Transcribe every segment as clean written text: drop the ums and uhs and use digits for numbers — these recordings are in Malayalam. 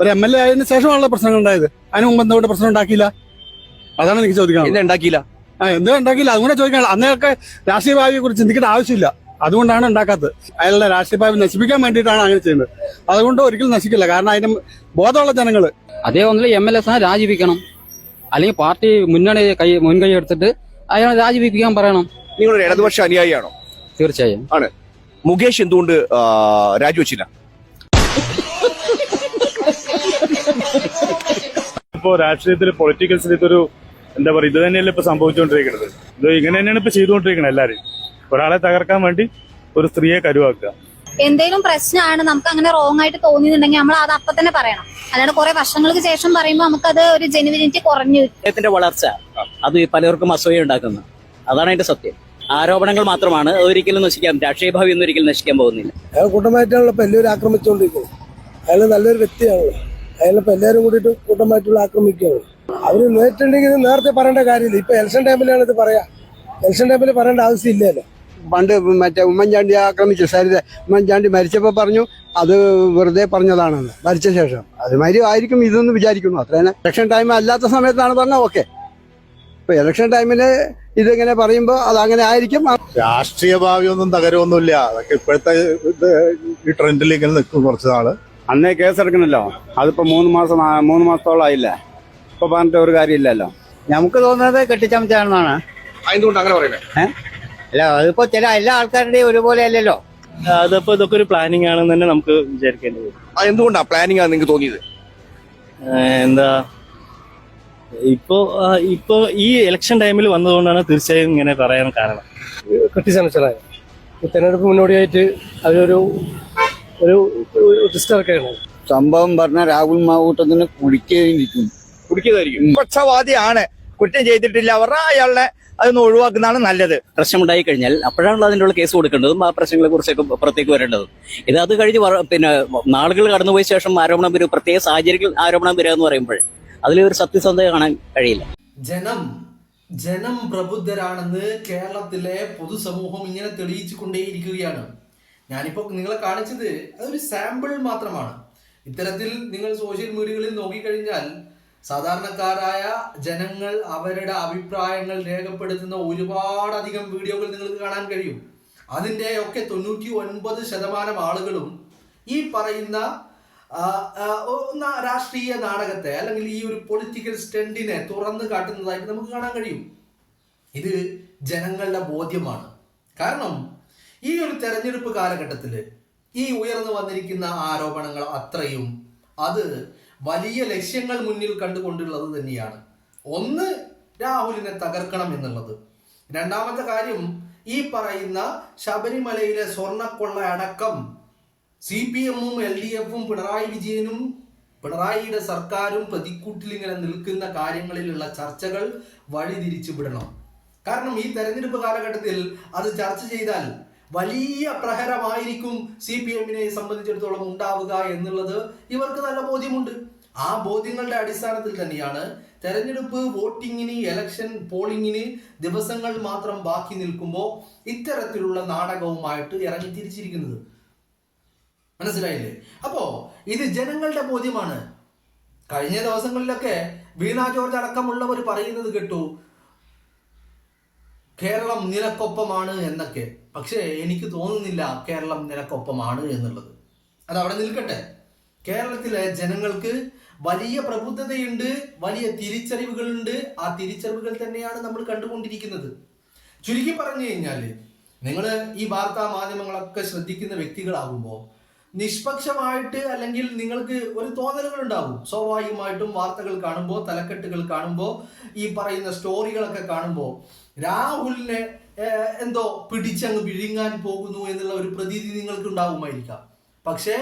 ഒരു MLA ആയതിനു ശേഷമാണല്ലോ പ്രശ്നങ്ങൾ ഉണ്ടായത്. അതിന് മുമ്പ് എന്തുകൊണ്ട് പ്രശ്നം ഉണ്ടാക്കിയില്ല? അതാണ് എനിക്ക് ചോദിക്കാൻ. ഉണ്ടാക്കിയില്ല, എന്തും ഉണ്ടാക്കിയില്ല, അതുകൊണ്ട് ചോദിക്കാനുള്ള. അന്നേരൊക്കെ രാഷ്ട്രീയ ഭാവിയെ കുറിച്ച് ചിന്തിക്കേണ്ട ആവശ്യമില്ല. അതുകൊണ്ടാണ് ഉണ്ടാക്കാത്തത്. അയാളുടെ രാഷ്ട്രീയ ഭാവി നശിപ്പിക്കാൻ വേണ്ടിയിട്ടാണ് അങ്ങനെ ചെയ്യുന്നത്. അതുകൊണ്ട് ഒരിക്കലും നശിക്കില്ല. കാരണം അതിന് ബോധമുള്ള ജനങ്ങൾ അതേ ഒന്നിൽ MLA സ്ഥാനം രാജിവെക്കണം, അല്ലെങ്കിൽ പാർട്ടി മുൻകൈ എടുത്തിട്ട് അയാളെ രാജിവെപ്പിക്കാൻ പറയണം. നിങ്ങളൊരു ഇടതുപക്ഷ അനുയായിയാണോ? തീർച്ചയായും ആണ്. മുകേഷ് എന്തുകൊണ്ട് രാജിവെച്ചില്ല? ഇപ്പോ രാഷ്ട്രീയത്തിൽ പൊളിറ്റിക്കൽസിൽ ഇതൊരു എന്താ പറയുക, ഇത് തന്നെയല്ലേ ഇപ്പൊ സംഭവിച്ചുകൊണ്ടിരിക്കുന്നത്. ഇത് ഇങ്ങനെ തന്നെയാണ് ഇപ്പൊ ചെയ്തുകൊണ്ടിരിക്കുന്നത്. എല്ലാരും ഒരാളെ തകർക്കാൻ വേണ്ടി ഒരു സ്ത്രീയെ കരുവാക്കുക. എന്തെങ്കിലും പ്രശ്നമാണ് നമുക്ക് അങ്ങനെ റോങ് ആയിട്ട് തോന്നിയിട്ടുണ്ടെങ്കിൽ നമ്മൾ അത് അപ്പൊ തന്നെ പറയണം. അല്ലാണ്ട് കുറെ വർഷങ്ങൾക്ക് ശേഷം പറയുമ്പോൾ നമുക്കത് ഒരു ജെനുവിനിറ്റി കുറഞ്ഞു. അദ്ദേഹത്തിന്റെ വളർച്ച അത് പലർക്കും അസൂയ ഉണ്ടാക്കുന്നു. അതാണ് അതിന്റെ സത്യം. ആരോപണങ്ങൾ മാത്രമാണ്, ഒരിക്കലും നശിക്കാൻ, രാഷ്ട്രീയ ഭാവി ഒന്നും ഒരിക്കലും നശിക്കാൻ പോകുന്നില്ല. അയാൾ കൂട്ടമായിട്ടാണല്ലോ ഇപ്പൊ എല്ലാവരും ആക്രമിച്ചുകൊണ്ടിരിക്കുന്നത്. അയാൾ നല്ലൊരു വ്യക്തിയാണല്ലോ. അയാളിപ്പോ എല്ലാവരും കൂടിയിട്ട് കൂട്ടമായിട്ടുള്ള ആക്രമിക്കുകയാണ്. അവര് നേരിട്ടുണ്ടെങ്കിൽ നേരത്തെ പറയേണ്ട കാര്യമില്ല. ഇപ്പൊ ഇലക്ഷൻ ടൈമിലാണ് ഇത് പറയാ. ഇലക്ഷൻ ടൈമിൽ പറയേണ്ട ആവശ്യമില്ലല്ലോ. പണ്ട് മറ്റേ ഉമ്മൻചാണ്ടി ആക്രമിച്ചു സരിത. ഉമ്മൻചാണ്ടി മരിച്ചപ്പോ പറഞ്ഞു അത് വെറുതെ പറഞ്ഞതാണെന്ന്. മരിച്ച ശേഷം അതുമാതിരി ആയിരിക്കും ഇതെന്ന് വിചാരിക്കുന്നു. അത്ര തന്നെ. ഇലക്ഷൻ ടൈം അല്ലാത്ത സമയത്താണ് പറഞ്ഞാൽ ഓക്കെ. ഇപ്പൊ ഇലക്ഷൻ ടൈമില് ഇതിങ്ങനെ പറയുമ്പോ അതങ്ങനെ ആയിരിക്കും. രാഷ്ട്രീയ ഭാവി ഒന്നും തകരമൊന്നുമില്ല. അതൊക്കെ ഇപ്പോഴത്തെ ഈ ട്രെൻഡിൽ ഇങ്ങനെ നിൽക്കും കുറച്ച് നാള്. അന്നേ കേസെടുക്കണല്ലോ. അതിപ്പോ 3 മാസത്തോളം ആയില്ലേ. ഇപ്പൊ പറഞ്ഞിട്ട് ഒരു കാര്യമില്ലല്ലോ. നമുക്ക് തോന്നുന്നത് കെട്ടിച്ചമച്ചാണെന്നാണ്. എന്തുകൊണ്ട് അങ്ങനെ പറയുന്നത്? അല്ല, അതിപ്പോ ചില എല്ലാ ആൾക്കാരുടെയും ഒരുപോലെ അല്ലല്ലോ. അതിപ്പോ ഇതൊക്കെ ഒരു പ്ലാനിങ് ആണെന്ന് തന്നെ നമുക്ക് വിചാരിക്കേണ്ടി വരും. എന്തുകൊണ്ടാ പ്ലാനിങ് ആണ് നിങ്ങൾക്ക് തോന്നിയത്? എന്താ ഇപ്പോ ഈ ഇലക്ഷൻ ടൈമിൽ വന്നതുകൊണ്ടാണ് തീർച്ചയായും ഇങ്ങനെ പറയാൻ കാരണം. കെട്ടിച്ചമച്ചതായ തെരഞ്ഞെടുപ്പ് മുന്നോടിയായിട്ട് അതിലൊരു ഡിസ്റ്റർക്കാണ് സംഭവം പറഞ്ഞ രാഹുൽ മാവൂട്ടത്തിന് കുടിക്കുകയും കുടിക്കുന്നതായിരിക്കും. പക്ഷവാദിയാണ്, കുറ്റം ചെയ്തിട്ടില്ല അവരുടെ അയാളെ അതൊന്ന് ഒഴിവാക്കുന്നതാണ് നല്ലത്. പ്രശ്നമുണ്ടായി കഴിഞ്ഞാൽ അപ്പോഴാണല്ലോ അതിനുള്ള കേസ് കൊടുക്കേണ്ടതും ആ പ്രശ്നങ്ങളെ കുറിച്ചൊക്കെ പുറത്തേക്ക് വരേണ്ടതും. അത് കഴിഞ്ഞ് പിന്നെ നാളുകൾ കടന്നുപോയ ശേഷം ആരോപണം വരും, പ്രത്യേക സാഹചര്യത്തിൽ ആരോപണം വരിക എന്ന് പറയുമ്പോൾ അതിലൊരു സത്യസന്ധത കാണാൻ കഴിയില്ല. ജനം പ്രബുദ്ധരാണെന്ന് കേരളത്തിലെ പൊതുസമൂഹം ഇങ്ങനെ തെളിയിച്ചു കൊണ്ടേയിരിക്കുകയാണ്. ഞാനിപ്പോ നിങ്ങളെ കാണിച്ചത് അതൊരു സാമ്പിൾ മാത്രമാണ്. ഇത്തരത്തിൽ നിങ്ങൾ സോഷ്യൽ മീഡിയകളിൽ നോക്കിക്കഴിഞ്ഞാൽ സാധാരണക്കാരായ ജനങ്ങൾ അവരുടെ അഭിപ്രായങ്ങൾ രേഖപ്പെടുത്തുന്ന ഒരുപാടധികം വീഡിയോകൾ നിങ്ങൾക്ക് കാണാൻ കഴിയും. അതിൻ്റെ ഒക്കെ 99% ആളുകളും ഈ പറയുന്ന രാഷ്ട്രീയ നാടകത്തെ അല്ലെങ്കിൽ ഈ ഒരു പൊളിറ്റിക്കൽ സ്റ്റണ്ടിനെ തുറന്നു കാട്ടുന്നതായിട്ട് നമുക്ക് കാണാൻ കഴിയും. ഇത് ജനങ്ങളുടെ ബോധ്യമാണ്. കാരണം ഈ ഒരു തെരഞ്ഞെടുപ്പ് കാലഘട്ടത്തിൽ ഈ ഉയർന്നു വന്നിരിക്കുന്ന ആരോപണങ്ങൾ അത്രയും അത് വലിയ ലക്ഷ്യങ്ങൾ മുന്നിൽ കണ്ടുകൊണ്ടുള്ളത് തന്നെയാണ്. ഒന്ന്, രാഹുലിനെ തകർക്കണം എന്നുള്ളത്. രണ്ടാമത്തെ കാര്യം, ഈ പറയുന്ന ശബരിമലയിലെ സ്വർണ്ണക്കൊള്ള അടക്കം CPM-ഉം LDF-ഉം പിണറായി വിജയനും പിണറായിയുടെ സർക്കാരും പ്രതിക്കൂട്ടിലിങ്ങനെ നിൽക്കുന്ന കാര്യങ്ങളിലുള്ള ചർച്ചകൾ വഴിതിരിച്ചു വിടണം. കാരണം ഈ തെരഞ്ഞെടുപ്പ് കാലഘട്ടത്തിൽ അത് ചർച്ച ചെയ്താൽ വലിയ പ്രഹരമായിരിക്കും CPM-നെ സംബന്ധിച്ചിടത്തോളം ഉണ്ടാവുക എന്നുള്ളത് ഇവർക്ക് നല്ല ബോധ്യമുണ്ട്. ആ ബോധ്യങ്ങളുടെ അടിസ്ഥാനത്തിൽ തന്നെയാണ് തെരഞ്ഞെടുപ്പ് വോട്ടിങ്ങിന്, ഇലക്ഷൻ പോളിംഗിന് ദിവസങ്ങൾ മാത്രം ബാക്കി നിൽക്കുമ്പോൾ ഇത്തരത്തിലുള്ള നാടകവുമായിട്ട് ഇറങ്ങി തിരിച്ചിരിക്കുന്നത്. മനസ്സിലായില്ലേ? അപ്പോ ഇത് ജനങ്ങളുടെ ബോധ്യമാണ്. കഴിഞ്ഞ ദിവസങ്ങളിലൊക്കെ വീണ ജോർജ് അടക്കമുള്ളവർ പറയുന്നത് കേട്ടു, കേരളം നിനക്കൊപ്പമാണ് എന്നൊക്കെ. പക്ഷേ എനിക്ക് തോന്നുന്നില്ല കേരളം നിനക്കൊപ്പമാണ് എന്നുള്ളത്. അത് അവിടെ നിൽക്കട്ടെ. കേരളത്തിലെ ജനങ്ങൾക്ക് വലിയ പ്രബുദ്ധതയുണ്ട്, വലിയ തിരിച്ചറിവുകളുണ്ട്. ആ തിരിച്ചറിവുകൾ തന്നെയാണ് നമ്മൾ കണ്ടുകൊണ്ടിരിക്കുന്നത്. ചുരുക്കി പറഞ്ഞു കഴിഞ്ഞാൽ, നിങ്ങൾ ഈ വാർത്താ മാധ്യമങ്ങളൊക്കെ ശ്രദ്ധിക്കുന്ന വ്യക്തികളാകുമ്പോൾ നിഷ്പക്ഷമായിട്ട് അല്ലെങ്കിൽ നിങ്ങൾക്ക് ഒരു തോന്നലുകൾ ഉണ്ടാകും. സ്വാഭാവികമായിട്ടും വാർത്തകൾ കാണുമ്പോൾ, തലക്കെട്ടുകൾ കാണുമ്പോൾ, ഈ പറയുന്ന സ്റ്റോറികളൊക്കെ കാണുമ്പോൾ രാഹുലിനെ എന്തോ പിടിച്ചങ്ങ് വിഴുങ്ങാൻ പോകുന്നു എന്നുള്ള ഒരു പ്രതീതി നിങ്ങൾക്ക് ഉണ്ടാകുമായിരിക്കാം. പക്ഷേ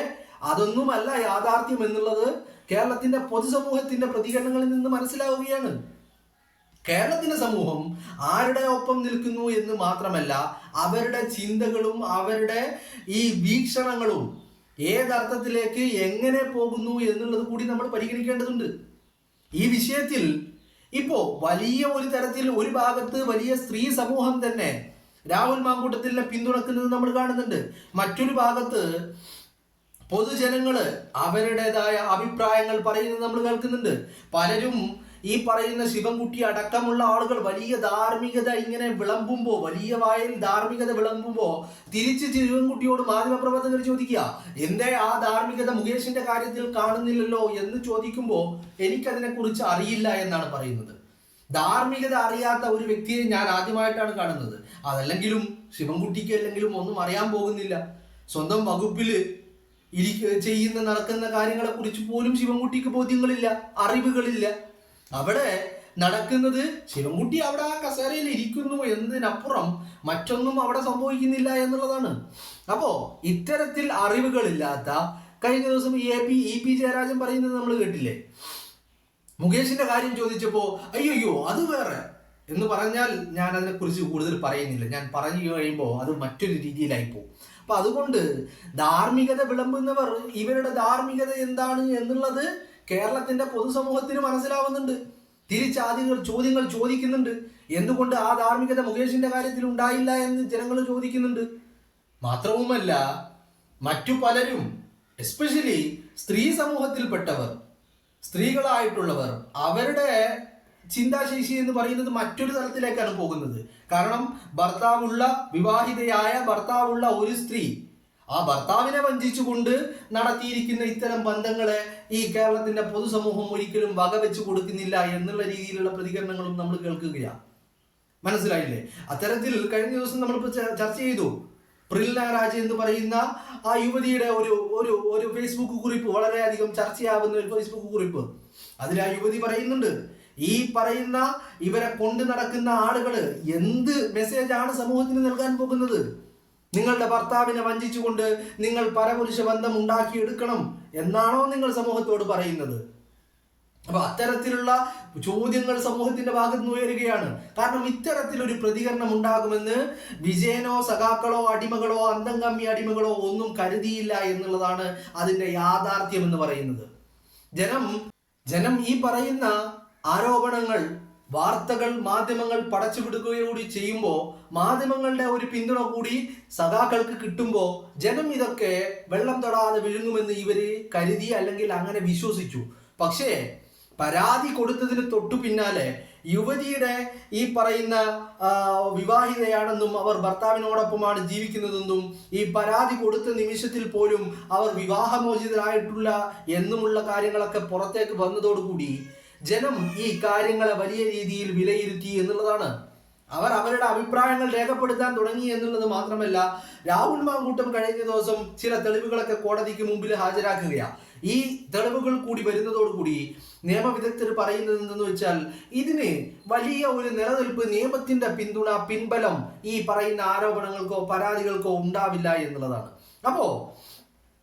അതൊന്നുമല്ല യാഥാർത്ഥ്യം എന്നുള്ളത് കേരളത്തിന്റെ പൊതുസമൂഹത്തിന്റെ പ്രതികരണങ്ങളിൽ നിന്ന് മനസ്സിലാവുകയാണ്. കേരളത്തിന്റെ സമൂഹം ആരുടെ ഒപ്പം നിൽക്കുന്നു എന്ന് മാത്രമല്ല, അവരുടെ ചിന്തകളും അവരുടെ ഈ വീക്ഷണങ്ങളും ഏതർത്ഥത്തിലേക്ക് എങ്ങനെ പോകുന്നു എന്നുള്ളത് കൂടി നമ്മൾ പരിഗണിക്കേണ്ടതുണ്ട്. ഈ വിഷയത്തിൽ ഇപ്പോ വലിയ ഒരു തരത്തിൽ ഒരു ഭാഗത്ത് വലിയ സ്ത്രീ സമൂഹം തന്നെ രാഹുൽ മാങ്കൂട്ടത്തിനെ പിന്തുണക്കുന്നത് നമ്മൾ കാണുന്നുണ്ട്. മറ്റൊരു ഭാഗത്ത് പൊതുജനങ്ങള് അവരുടേതായ അഭിപ്രായങ്ങൾ പറയുന്നത് നമ്മൾ കേൾക്കുന്നുണ്ട്. പലരും ഈ പറയുന്ന ശിവൻകുട്ടി അടക്കമുള്ള ആളുകൾ വലിയ ധാർമ്മികത ഇങ്ങനെ വിളമ്പുമ്പോ, വലിയ വായിൽ ധാർമ്മികത വിളമ്പുമ്പോ തിരിച്ച് ശിവൻകുട്ടിയോട് മാധ്യമപ്രവർത്തകർ ചോദിക്കുക, എന്തേ ആ ധാർമ്മികത മുകേഷിന്റെ കാര്യത്തിൽ കാണുന്നില്ലല്ലോ എന്ന് ചോദിക്കുമ്പോ എനിക്കതിനെ കുറിച്ച് അറിയില്ല എന്നാണ് പറയുന്നത്. ധാർമ്മികത അറിയാത്ത ഒരു വ്യക്തിയെ ഞാൻ ആദ്യമായിട്ടാണ് കാണുന്നത്. അതല്ലെങ്കിലും ശിവൻകുട്ടിക്ക് അല്ലെങ്കിലും ഒന്നും അറിയാൻ പോകുന്നില്ല. സ്വന്തം വകുപ്പില് നടക്കുന്ന കാര്യങ്ങളെ കുറിച്ച് പോലും ശിവൻകുട്ടിക്ക് ബോധ്യങ്ങളില്ല, അറിവുകളില്ല. അവിടെ നടക്കുന്നത് ശിവൻകുട്ടി അവിടെ ആ കസേരയിൽ ഇരിക്കുന്നു എന്നതിനപ്പുറം മറ്റൊന്നും അവിടെ സംഭവിക്കുന്നില്ല എന്നുള്ളതാണ്. അപ്പോ ഇത്തരത്തിൽ അറിവുകളില്ലാത്ത, കഴിഞ്ഞ ദിവസം EP ജയരാജൻ പറയുന്നത് നമ്മൾ കേട്ടില്ലേ, മുകേഷിന്റെ കാര്യം ചോദിച്ചപ്പോ അയ്യോ അത് വേറെ എന്ന് പറഞ്ഞാൽ ഞാൻ അതിനെക്കുറിച്ച് കൂടുതൽ പറയുന്നില്ല. ഞാൻ പറഞ്ഞു കഴിയുമ്പോൾ അത് മറ്റൊരു രീതിയിലായി പോകും. അപ്പൊ അതുകൊണ്ട് ധാർമ്മികത വിളമ്പുന്നവർ ഇവരുടെ ധാർമ്മികത എന്താണ് എന്നുള്ളത് കേരളത്തിന്റെ പൊതുസമൂഹത്തിന് മനസ്സിലാവുന്നുണ്ട്. ചോദ്യങ്ങൾ ചോദിക്കുന്നുണ്ട്. എന്തുകൊണ്ട് ആ ധാർമ്മികത മുകേഷിന്റെ കാര്യത്തിൽ ഉണ്ടായില്ല എന്ന് ജനങ്ങൾ ചോദിക്കുന്നുണ്ട്. മാത്രവുമല്ല, മറ്റു പലരും, എസ്പെഷ്യലി സ്ത്രീ സമൂഹത്തിൽപ്പെട്ടവർ, സ്ത്രീകളായിട്ടുള്ളവർ, അവരുടെ ചിന്താശേഷി എന്ന് പറയുന്നത് മറ്റൊരു തലത്തിലേക്കാണ് പോകുന്നത്. കാരണം വിവാഹിതയായ ഭർത്താവുള്ള ഒരു സ്ത്രീ ആ ഭർത്താവിനെ വഞ്ചിച്ചുകൊണ്ട് നടത്തിയിരിക്കുന്ന ഇത്തരം ബന്ധങ്ങളെ ഈ കേരളത്തിന്റെ പൊതുസമൂഹം ഒരിക്കലും വകവെച്ച് കൊടുക്കുന്നില്ല എന്നുള്ള രീതിയിലുള്ള പ്രതികരണങ്ങളും നമ്മൾ കേൾക്കുകയാണ്. മനസ്സിലായില്ലേ? അത്തരത്തിൽ കഴിഞ്ഞ ദിവസം നമ്മളിപ്പോൾ ചർച്ച ചെയ്തു. പ്രിൽ നാരാജ് എന്ന് പറയുന്ന ആ യുവതിയുടെ ഒരു ഫേസ്ബുക്ക് കുറിപ്പ്, വളരെയധികം ചർച്ചയാവുന്ന ഒരു ഫേസ്ബുക്ക് കുറിപ്പ്. അതിൽ ആ യുവതി പറയുന്നുണ്ട്, ഈ പറയുന്ന ഇവരെ കൊണ്ട് നടക്കുന്ന ആളുകള് എന്ത് മെസ്സേജാണ് സമൂഹത്തിന് നൽകാൻ പോകുന്നത്? നിങ്ങളുടെ ഭർത്താവിനെ വഞ്ചിച്ചുകൊണ്ട് നിങ്ങൾ പരപുരുഷ ബന്ധം ഉണ്ടാക്കിയെടുക്കണം എന്നാണോ നിങ്ങൾ സമൂഹത്തോട് പറയുന്നത്? അപ്പൊ അത്തരത്തിലുള്ള ചോദ്യങ്ങൾ സമൂഹത്തിന്റെ ഭാഗത്ത് നിന്ന് ഉയരുകയാണ്. കാരണം ഇത്തരത്തിലൊരു പ്രതികരണം ഉണ്ടാകുമെന്ന് വിജയനോ സഖാക്കളോ അടിമകളോ അന്തംകമ്മി അടിമകളോ ഒന്നും കരുതിയില്ല എന്നുള്ളതാണ് അതിന്റെ യാഥാർത്ഥ്യം എന്ന് പറയുന്നത്. ജനം ഈ പറയുന്ന ആരോപണങ്ങൾ, വാർത്തകൾ മാധ്യമങ്ങൾ പടച്ചുവിടുകയോടി ചെയ്യുമ്പോൾ, മാധ്യമങ്ങളുടെ ഒരു പിന്തുണ കൂടി സഖാക്കൾക്ക് കിട്ടുമ്പോൾ ജനം ഇതൊക്കെ വെള്ളം തൊടാതെ വിഴുങ്ങുമെന്ന് ഇവര് കരുതി, അല്ലെങ്കിൽ അങ്ങനെ വിശ്വസിച്ചു. പക്ഷേ പരാതി കൊടുത്തതിന് തൊട്ടു പിന്നാലെ യുവതിയുടെ ഈ പറയുന്ന വിവാഹിതയാണെന്നും അവർ ഭർത്താവിനോടൊപ്പമാണ് ജീവിക്കുന്നതെന്നും ഈ പരാതി കൊടുത്ത നിമിഷത്തിൽ പോലും അവർ വിവാഹമോചിതരായിട്ടുള്ള എന്നുമുള്ള കാര്യങ്ങളൊക്കെ പുറത്തേക്ക് വന്നതോടുകൂടി ജനം ഈ കാര്യങ്ങളെ വലിയ രീതിയിൽ വിലയിരുത്തി എന്നുള്ളതാണ്. അവർ അവരുടെ അഭിപ്രായങ്ങൾ രേഖപ്പെടുത്താൻ തുടങ്ങി എന്നുള്ളത് മാത്രമല്ല, രാഹുൽ മാങ്കൂട്ടം കഴിഞ്ഞ ദിവസം ചില തെളിവുകളൊക്കെ കോടതിക്ക് മുമ്പിൽ ഹാജരാക്കുകയാണ്. ഈ തെളിവുകൾ കൂടി വരുന്നതോടുകൂടി നിയമവിദഗ്ധർ പറയുന്നത് എന്തെന്ന് വെച്ചാൽ ഇതിന് വലിയ ഒരു നിലനിൽപ്പ്, നിയമത്തിന്റെ പിൻബലം ഈ പറയുന്ന ആരോപണങ്ങൾക്കോ പരാതികൾക്കോ ഉണ്ടാവില്ല എന്നുള്ളതാണ്. അപ്പോ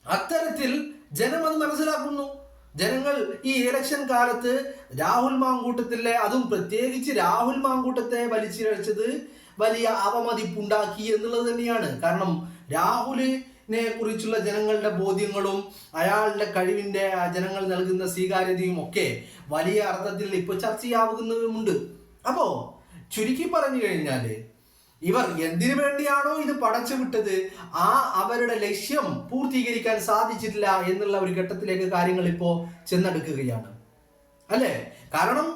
അത്തരത്തിൽ ജനം അത് മനസ്സിലാക്കുന്നു. ജനങ്ങൾ ഈ ഇലക്ഷൻ കാലത്ത് രാഹുൽ മാങ്കൂട്ടത്തിലെ, അതും പ്രത്യേകിച്ച് രാഹുൽ മാങ്കൂട്ടത്തെ വലിച്ചിഴച്ചത് വലിയ അവമതിപ്പുണ്ടാക്കി എന്നുള്ളത് തന്നെയാണ്. കാരണം രാഹുലിനെ കുറിച്ചുള്ള ജനങ്ങളുടെ ബോധ്യങ്ങളും അയാളുടെ കഴിവിന്റെ ജനങ്ങൾ നൽകുന്ന സ്വീകാര്യതയും ഒക്കെ വലിയ അർത്ഥത്തിൽ ഇപ്പൊ ചർച്ചയാവുന്നതുമുണ്ട്. അപ്പോ ചുരുക്കി പറഞ്ഞു കഴിഞ്ഞാല് ഇവർ എന്തിനു വേണ്ടിയാണോ ഇത് പടച്ചുവിട്ടത്, അവരുടെ ലക്ഷ്യം പൂർത്തീകരിക്കാൻ സാധിച്ചിട്ടില്ല എന്നുള്ള ഒരു ഘട്ടത്തിലേക്ക് കാര്യങ്ങൾ ഇപ്പോ ചെന്നെടുക്കുകയാണ്, അല്ലേ? കാരണം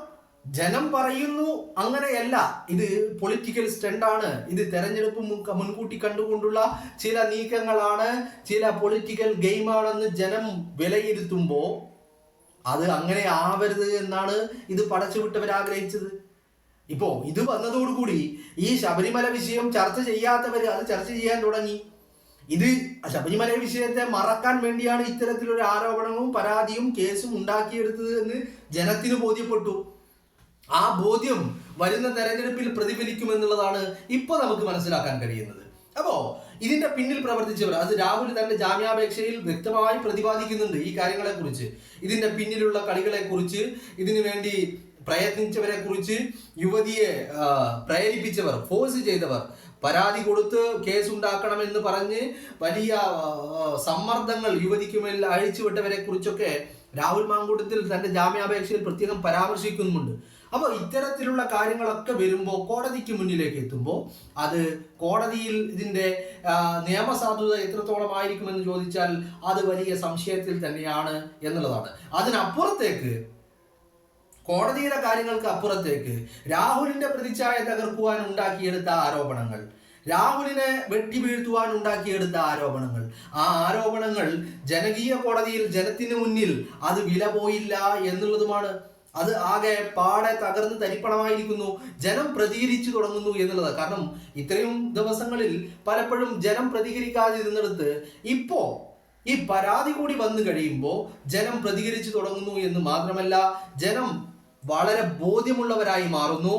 ജനം പറയുന്നു അങ്ങനെയല്ല, ഇത് പൊളിറ്റിക്കൽ സ്റ്റണ്ടാണ്, ഇത് തെരഞ്ഞെടുപ്പ് മുൻകൂട്ടി കണ്ടുകൊണ്ടുള്ള ചില നീക്കങ്ങളാണ്, ചില പൊളിറ്റിക്കൽ ഗെയിമാണെന്ന് ജനം വിലയിരുത്തുമ്പോ അത് അങ്ങനെ ആവരുത് എന്നാണ് ഇത് പടച്ചുവിട്ടവർ ആഗ്രഹിച്ചത്. ഇപ്പോ ഇത് വന്നതോടുകൂടി ഈ ശബരിമല വിഷയം ചർച്ച ചെയ്യാത്തവര് അത് ചർച്ച ചെയ്യാൻ തുടങ്ങി. ഇത് ശബരിമല വിഷയത്തെ മറക്കാൻ വേണ്ടിയാണ് ഇത്തരത്തിലൊരു ആരോപണവും പരാതിയും കേസും ഉണ്ടാക്കിയെടുത്തത് എന്ന് ജനത്തിന് ബോധ്യപ്പെട്ടു. ആ ബോധ്യം വരുന്ന തെരഞ്ഞെടുപ്പിൽ പ്രതിഫലിക്കുമെന്നുള്ളതാണ് ഇപ്പൊ നമുക്ക് മനസ്സിലാക്കാൻ കഴിയുന്നത്. അപ്പോ ഇതിന്റെ പിന്നിൽ പ്രവർത്തിച്ചവർ, അത് രാഹുൽ തന്റെ ജാമ്യാപേക്ഷയിൽ വ്യക്തമായി പ്രതിപാദിക്കുന്നുണ്ട് ഈ കാര്യങ്ങളെ കുറിച്ച്, ഇതിന്റെ പിന്നിലുള്ള കളികളെ കുറിച്ച്, ഇതിനു വേണ്ടി പ്രയത്നിച്ചവരെ കുറിച്ച്, യുവതിയെ പ്രേരിപ്പിച്ചവർ, ഫോഴ്സ് ചെയ്തവർ, പരാതി കൊടുത്ത് കേസുണ്ടാക്കണമെന്ന് പറഞ്ഞ് വലിയ സമ്മർദ്ദങ്ങൾ യുവതിക്കുമേൽ അഴിച്ചുവിട്ടവരെ കുറിച്ചൊക്കെ രാഹുൽ മാങ്കൂട്ടത്തിൽ തന്റെ ജാമ്യാപേക്ഷയിൽ പ്രത്യേകം പരാമർശിക്കുന്നുമുണ്ട്. അപ്പോൾ ഇത്തരത്തിലുള്ള കാര്യങ്ങളൊക്കെ വരുമ്പോൾ കോടതിക്ക് മുന്നിലേക്ക് എത്തുമ്പോൾ അത് കോടതിയിൽ ഇതിന്റെ നിയമസാധുത എത്രത്തോളം ആയിരിക്കുമെന്ന് ചോദിച്ചാൽ അത് വലിയ സംശയത്തിൽ തന്നെയാണ് എന്നുള്ളതാണ്. അതിനപ്പുറത്തേക്ക് കോടതിയുടെ കാര്യങ്ങൾക്ക് അപ്പുറത്തേക്ക് രാഹുലിന്റെ പ്രതിച്ഛായ തകർക്കുവാൻ ഉണ്ടാക്കിയെടുത്ത ആരോപണങ്ങൾ, രാഹുലിനെ വെട്ടിവീഴ്ത്തുവാൻ ഉണ്ടാക്കിയെടുത്ത ആരോപണങ്ങൾ, ആ ആരോപണങ്ങൾ ജനകീയ കോടതിയിൽ ജനത്തിന് മുന്നിൽ അത് വില പോയില്ല എന്നുള്ളതുമാണ്. അത് ആകെ പാടെ തകർന്ന് തരിപ്പണമായിരിക്കുന്നു. ജനം പ്രതികരിച്ചു തുടങ്ങുന്നു എന്നുള്ളത്. കാരണം ഇത്രയും ദിവസങ്ങളിൽ പലപ്പോഴും ജനം പ്രതികരിക്കാതിരുന്നിടത്ത് ഇപ്പോ ഈ പരാതി കൂടി വന്നു കഴിയുമ്പോൾ ജനം പ്രതികരിച്ചു തുടങ്ങുന്നു എന്ന് മാത്രമല്ല, ജനം വളരെ ബോധ്യമുള്ളവരായി മാറുന്നു.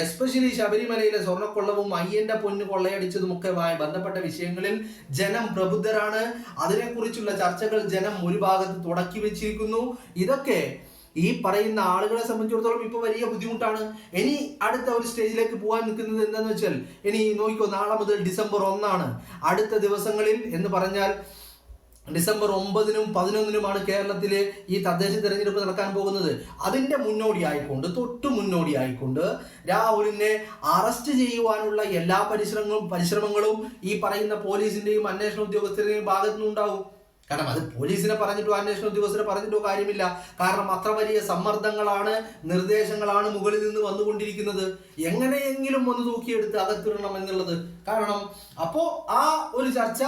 എസ്പെഷ്യലി ശബരിമലയിലെ സ്വർണ്ണക്കൊള്ളവും അയ്യന്റെ പൊന്ന് കൊള്ളയടിച്ചതുമൊക്കെയുമായി ബന്ധപ്പെട്ട വിഷയങ്ങളിൽ ജനം പ്രബുദ്ധരാണ്. അതിനെക്കുറിച്ചുള്ള ചർച്ചകൾ ജനം ഒരു ഭാഗത്ത് തുടക്കി വെച്ചിരിക്കുന്നു. ഇതൊക്കെ ഈ പറയുന്ന ആളുകളെ സംബന്ധിച്ചിടത്തോളം ഇപ്പൊ വലിയ ബുദ്ധിമുട്ടാണ്. ഇനി അടുത്ത ഒരു സ്റ്റേജിലേക്ക് പോകാൻ നിൽക്കുന്നത് എന്താന്ന് വെച്ചാൽ, ഇനി നോക്കിക്കോ, നാളെ മുതൽ ഡിസംബർ 1 അടുത്ത ദിവസങ്ങളിൽ എന്ന് പറഞ്ഞാൽ ഡിസംബർ 9-നും 11-നുമാണ് കേരളത്തിലെ ഈ തദ്ദേശ തെരഞ്ഞെടുപ്പ് നടക്കാൻ പോകുന്നത്. അതിന്റെ തൊട്ടു മുന്നോടിയായിക്കൊണ്ട് രാഹുലിനെ അറസ്റ്റ് ചെയ്യുവാനുള്ള എല്ലാ പരിശ്രമങ്ങളും ഈ പറയുന്ന പോലീസിന്റെയും അന്വേഷണ ഉദ്യോഗസ്ഥരുടെയും ഭാഗത്തു നിന്നുണ്ടാവും. കാരണം അത് പോലീസിനെ പറഞ്ഞിട്ടോ അന്വേഷണ ഉദ്യോഗസ്ഥരെ പറഞ്ഞിട്ടോ കാര്യമില്ല. കാരണം അത്ര വലിയ സമ്മർദ്ദങ്ങളാണ്, നിർദ്ദേശങ്ങളാണ് മുകളിൽ നിന്ന് വന്നുകൊണ്ടിരിക്കുന്നത്. എങ്ങനെയെങ്കിലും ഒന്ന് തൂക്കിയെടുത്ത് അകത്തിടണം എന്നുള്ളത്. കാരണം അപ്പോ ആ ഒരു ചർച്ച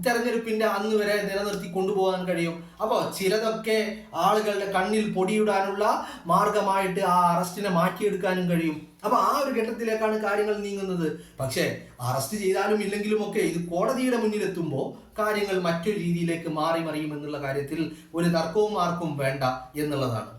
തെരഞ്ഞെടുപ്പിന്റെ അന്ന് വരെ നിലനിർത്തി കൊണ്ടുപോകാൻ കഴിയും. അപ്പോൾ ചിലതൊക്കെ ആളുകളുടെ കണ്ണിൽ പൊടിയിടാനുള്ള മാർഗമായിട്ട് ആ അറസ്റ്റിനെ മാറ്റിയെടുക്കാനും കഴിയും. അപ്പൊ ആ ഒരു ഘട്ടത്തിലേക്കാണ് കാര്യങ്ങൾ നീങ്ങുന്നത്. പക്ഷേ അറസ്റ്റ് ചെയ്താലും ഇല്ലെങ്കിലും ഒക്കെ ഇത് കോടതിയുടെ മുന്നിലെത്തുമ്പോൾ കാര്യങ്ങൾ മറ്റൊരു രീതിയിലേക്ക് മാറി മറിയും എന്നുള്ള കാര്യത്തിൽ ഒരു തർക്കവും ആർക്കും വേണ്ട എന്നുള്ളതാണ്.